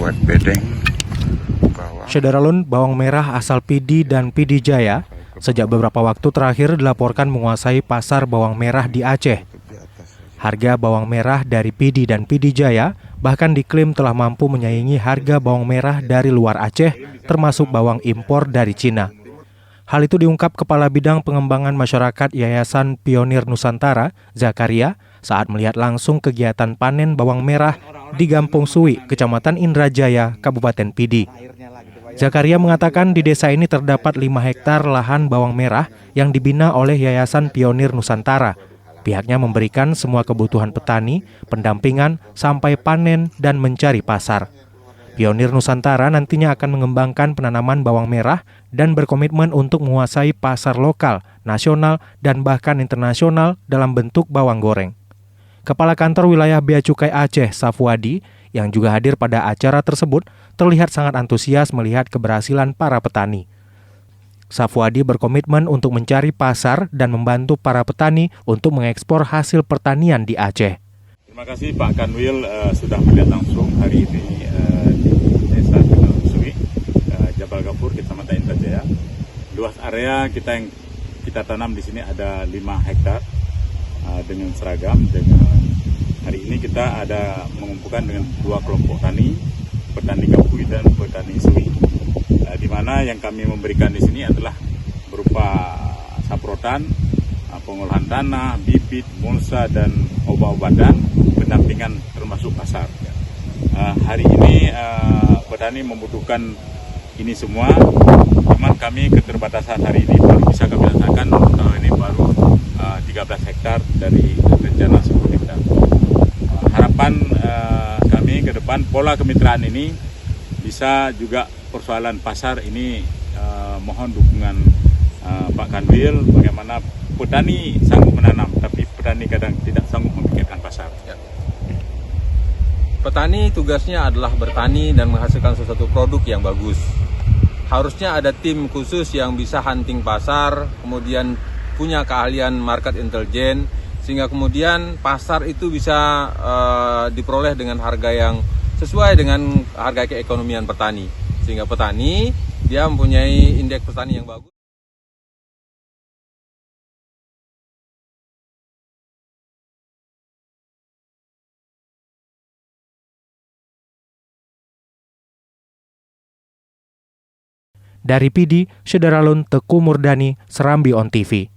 buat bedeng bawang. Syederalun, bawang merah asal Pidi dan Pidi Jaya sejak beberapa waktu terakhir dilaporkan menguasai pasar bawang merah di Aceh. Harga bawang merah dari Pidi dan Pidi Jaya bahkan diklaim telah mampu menyaingi harga bawang merah dari luar Aceh, termasuk bawang impor dari Cina. Hal itu diungkap Kepala Bidang Pengembangan Masyarakat Yayasan Pionir Nusantara, Zakaria, saat melihat langsung kegiatan panen bawang merah di Gampung Suwi, Kecamatan Indrajaya, Kabupaten Pidi. Zakaria mengatakan di desa ini terdapat 5 hektar lahan bawang merah yang dibina oleh Yayasan Pionir Nusantara. Pihaknya memberikan semua kebutuhan petani, pendampingan, sampai panen dan mencari pasar. Pionir Nusantara nantinya akan mengembangkan penanaman bawang merah dan berkomitmen untuk menguasai pasar lokal, nasional, dan bahkan internasional dalam bentuk bawang goreng. Kepala Kantor Wilayah Bea Cukai Aceh, Safwadi, yang juga hadir pada acara tersebut, terlihat sangat antusias melihat keberhasilan para petani. Safwadi berkomitmen untuk mencari pasar dan membantu para petani untuk mengekspor hasil pertanian di Aceh. Terima kasih Pak Kanwil sudah melihat langsung hari ini di Desa Suwi, Jabal Gapur, Kecamatan Indrajaya. Luas area yang kita tanam di sini ada 5 hektar dengan seragam. Hari ini kita ada mengumpulkan dengan 2 kelompok tani, petani Gapui dan petani Suwi. Di mana yang kami memberikan di sini adalah berupa saprotan, pengolahan tanah, bibit, mulsa, dan obat-obatan, pendampingan termasuk pasar. Hari ini petani membutuhkan ini semua, cuman kami keterbatasan hari ini baru bisa kami rasakan, ini baru 13 hektar dari rencana 10 hektar. Harapan kami ke depan pola kemitraan ini bisa juga persoalan pasar ini mohon dukungan Pak Kanwil, bagaimana petani sanggup menanam tapi petani kadang tidak sanggup memikirkan pasar. Ya. Petani tugasnya adalah bertani dan menghasilkan sesuatu produk yang bagus. Harusnya ada tim khusus yang bisa hunting pasar, kemudian punya keahlian market intelligence, sehingga kemudian pasar itu bisa diperoleh dengan harga yang sesuai dengan harga keekonomian petani. Sehingga petani, dia mempunyai indeks petani yang bagus. Dari Pidi, Syederalun Teku Murdani, Serambi On TV.